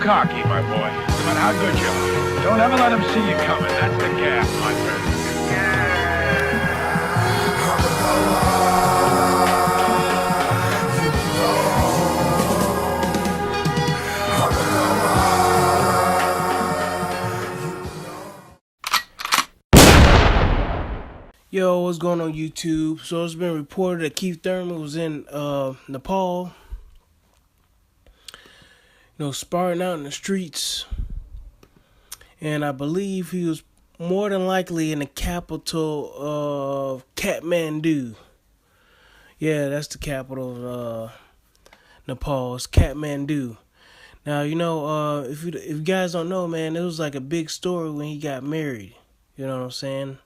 cocky, my boy. No matter how good you are. Don't ever let them see you coming. That's the gas, my friend. Yo, what's going on YouTube? So it's been reported that Keith Thurman was in Nepal, sparring out in the streets. And I believe he was more than likely in the capital of Kathmandu. Yeah, that's the capital of Nepal. It's Kathmandu. Now, if you guys don't know, man, it was like a big story when he got married. You know what I'm saying?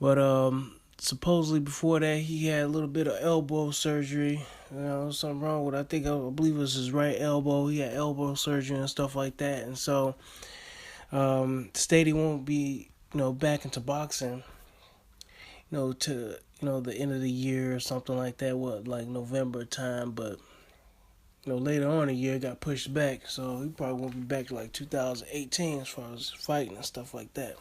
But supposedly before that, he had a little bit of elbow surgery. Something wrong with it. I believe it was his right elbow. He had elbow surgery and stuff like that. And so, stated he won't be, back into boxing, to, the end of the year or something like that. Like November time. But, later on in the year, it got pushed back. So he probably won't be back to like 2018 as far as fighting and stuff like that.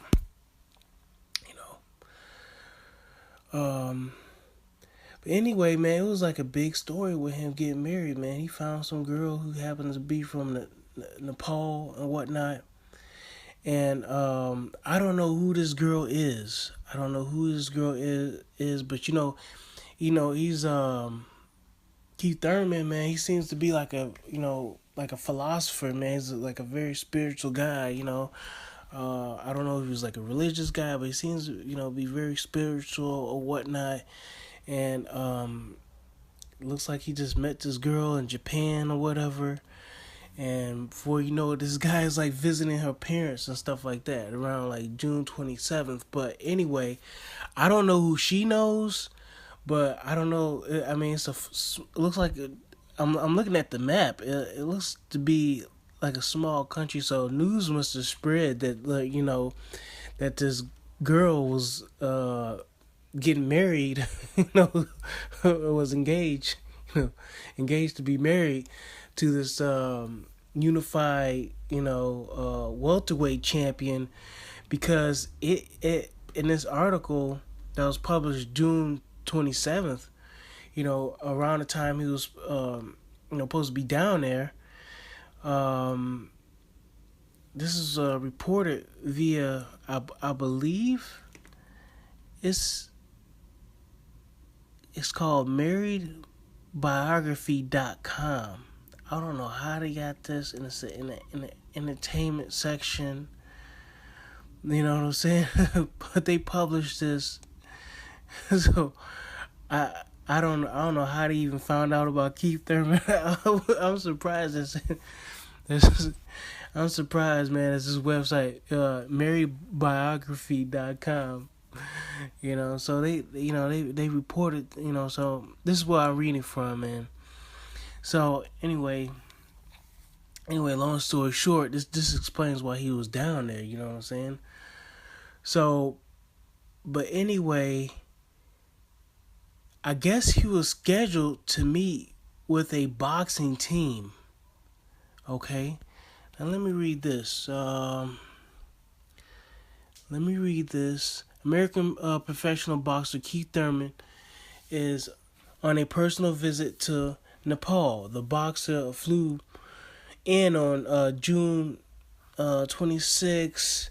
But anyway, man, it was like a big story with him getting married, man. He found some girl who happens to be from Nepal and whatnot. And I don't know who this girl is. But he's Keith Thurman, man. He seems to be like a philosopher, man. He's like a very spiritual guy, I don't know if he was like a religious guy, but he seems to, be very spiritual or whatnot. And it looks like he just met this girl in Japan or whatever. And before you know it, this guy is like visiting her parents and stuff like that around like June 27th. But anyway, I don't know who she knows, but I don't know. I mean, it looks like I'm looking at the map. It looks to be like a small country, so news must have spread that that this girl was getting married, was engaged, engaged to be married to this unified, welterweight champion, because it in this article that was published June 27th, around the time he was supposed to be down there. This is reported via, I believe, it's called marriedbiography.com. I don't know how they got this in the entertainment section. You know what I'm saying? But they published this, so I don't know how they even found out about Keith Thurman. I'm surprised. I'm surprised, man. It's this website, marriedbiography.com. So they reported, so this is where I'm reading from, man. So anyway, long story short, this explains why he was down there, you know what I'm saying? So, but anyway, I guess he was scheduled to meet with a boxing team. Okay, now let me read this. American professional boxer Keith Thurman is on a personal visit to Nepal. The boxer flew in on June 26,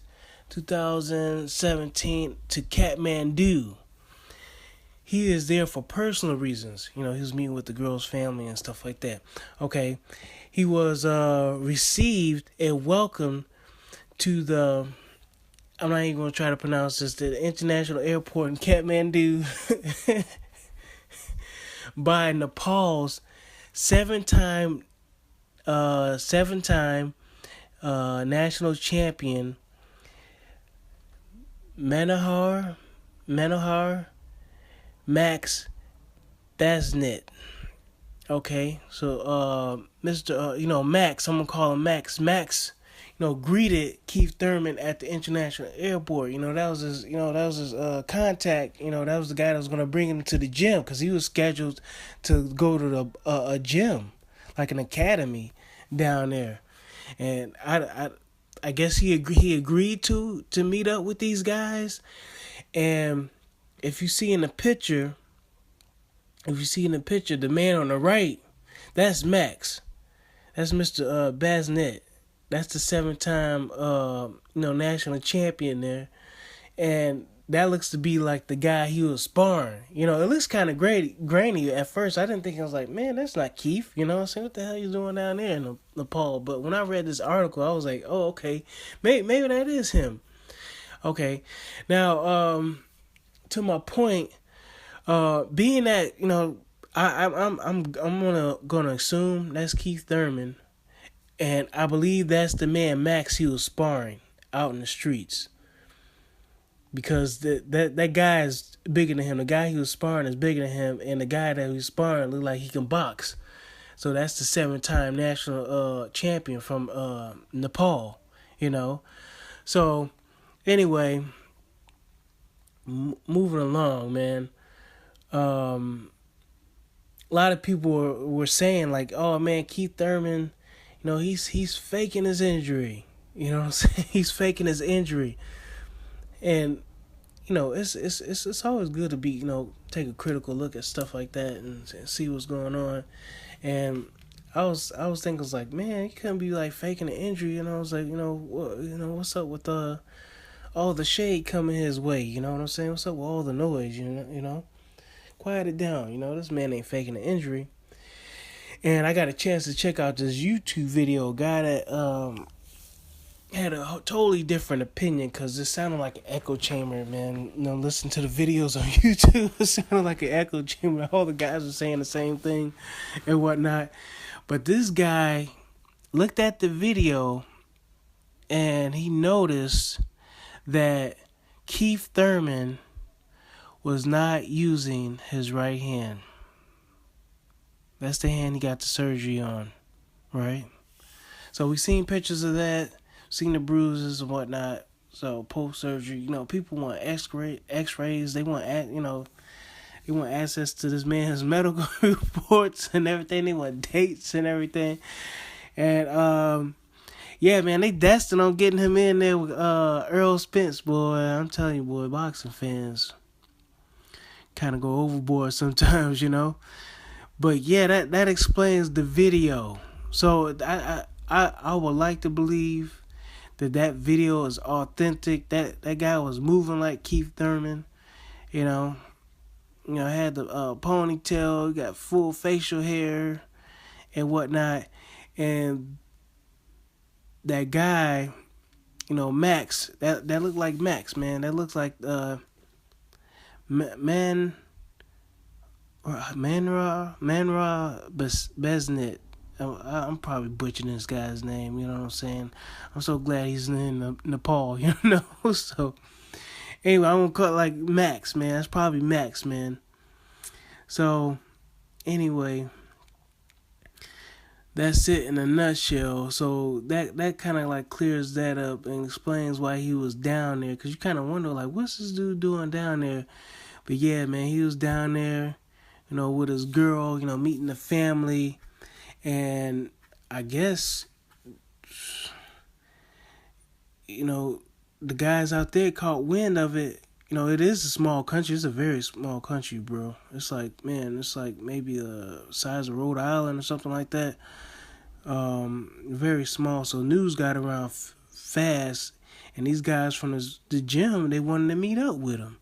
2017 to Kathmandu. He is there for personal reasons. He was meeting with the girl's family and stuff like that. Okay. He was received and welcomed to the, I'm not even going to try to pronounce this, the international airport in Kathmandu by Nepal's seven-time national champion Manohar Max Basnet. Okay, so Mr. Max, I'm gonna call him Max. Max, greeted Keith Thurman at the international airport. That was his contact. That was the guy that was gonna bring him to the gym, because he was scheduled to go to a gym, like an academy down there. and I guess he agreed to meet up with these guys. And if you see in the picture, the man on the right, that's Max. That's Mr. Basnet. That's the 7-time national champion there. And that looks to be like the guy he was sparring. It looks kind of grainy at first. I didn't think, I was like, man, that's not Keith. I said, what the hell you doing down there in Nepal? But when I read this article, I was like, oh, okay, maybe that is him. Okay, now to my point, being that I'm gonna assume that's Keith Thurman, and I believe that's the man Max he was sparring out in the streets. Because that guy is bigger than him. The guy he was sparring is bigger than him, and the guy that he was sparring looked like he can box. So that's the 7-time national champion from Nepal. So anyway, moving along, man. A lot of people were saying like, "Oh man, Keith Thurman, he's faking his injury." You know what I'm saying? He's faking his injury. And it's always good to be take a critical look at stuff like that and see what's going on. And I was thinking, I was like, man, he couldn't be like faking an injury. I was like, what's up with all the shade coming his way? You know what I'm saying? What's up with all the noise? Quiet it down. This man ain't faking an injury. And I got a chance to check out this YouTube video. Guy that had a totally different opinion, because it sounded like an echo chamber, man. Listen to the videos on YouTube. It sounded like an echo chamber. All the guys were saying the same thing and whatnot. But this guy looked at the video and he noticed that Keith Thurman was not using his right hand. That's the hand he got the surgery on, right? So we seen pictures of that. Seen the bruises and whatnot. So post surgery, people want X-rays. They want they want access to this man's medical reports and everything. They want dates and everything. And yeah, man, they destined on getting him in there with Earl Spence, boy. I'm telling you, boy, boxing fans kind of go overboard sometimes, But yeah, that explains the video. So I would like to believe that video is authentic. That guy was moving like Keith Thurman, had the ponytail, got full facial hair and whatnot. And that guy, Max, that looked like Max, man. That looks like Manra Besnet. I'm probably butchering this guy's name, you know what I'm saying? I'm so glad he's in Nepal, So, anyway, I'm going to call it like Max, man. That's probably Max, man. So, anyway, that's it in a nutshell. So, that kind of like clears that up and explains why he was down there. Because you kind of wonder, like, what's this dude doing down there? But yeah, man, he was down there, with his girl, meeting the family. And I guess, the guys out there caught wind of it. It is a small country. It's a very small country, bro. It's like maybe the size of Rhode Island or something like that. Very small. So news got around fast. And these guys from the gym, they wanted to meet up with him,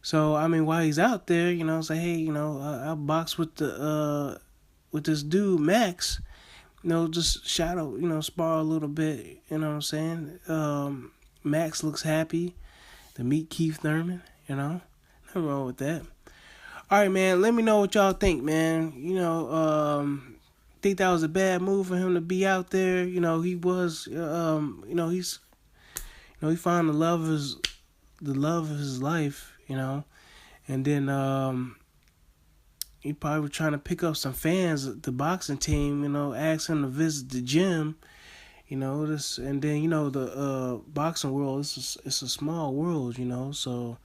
So, I mean, while he's out there, say, hey, I box with with this dude, Max, just shadow, spar a little bit, you know what I'm saying? Max looks happy to meet Keith Thurman, nothing wrong with that. All right, man, let me know what y'all think, man. Think that was a bad move for him to be out there. He was, he found the love of his life, and then, he probably was trying to pick up some fans at the boxing team, ask him to visit the gym, and then, the boxing world, it's a small world, so,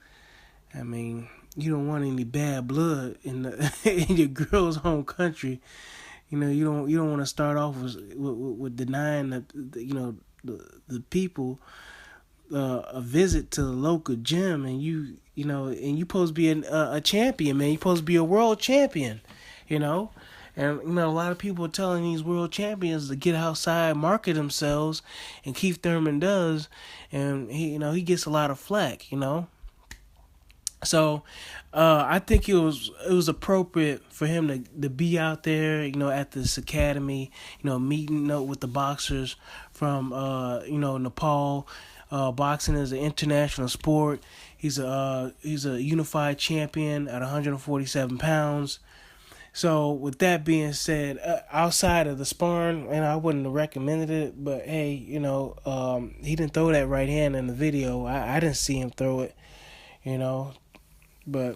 I mean, you don't want any bad blood in in your girl's home country, You don't want to start off with denying the people a visit to the local gym, and and you supposed to be a champion, man. You supposed to be a world champion, you know. And a lot of people are telling these world champions to get outside, market themselves, and Keith Thurman does, and he gets a lot of flack. So, I think it was appropriate for him to be out there, at this academy, meeting up with the boxers from, Nepal. Boxing is an international sport. He's a unified champion at 147 pounds. So, with that being said, outside of the sparring, and I wouldn't have recommended it, but hey, he didn't throw that right hand in the video. I didn't see him throw it, you know. But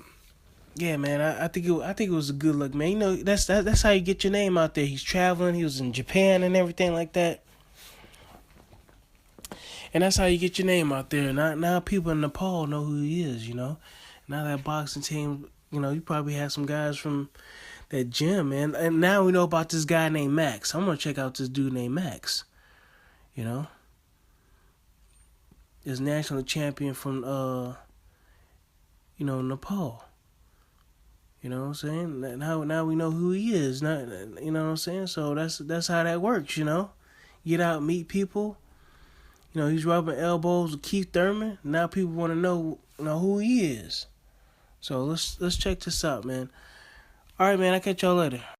yeah, man, I think it was a good look, man. That's how you get your name out there. He's traveling. He was in Japan and everything like that, and that's how you get your name out there. Now people in Nepal know who he is. Now that boxing team, you probably had some guys from that gym, man. And now we know about this guy named Max. I'm gonna check out this dude named Max. This national champion from Nepal. You know what I'm saying? Now we know who he is. Not, you know what I'm saying? So that's how that works. Get out, meet people. He's rubbing elbows with Keith Thurman. Now people want to know who he is. So let's check this out, man. All right, man. I'll catch y'all later.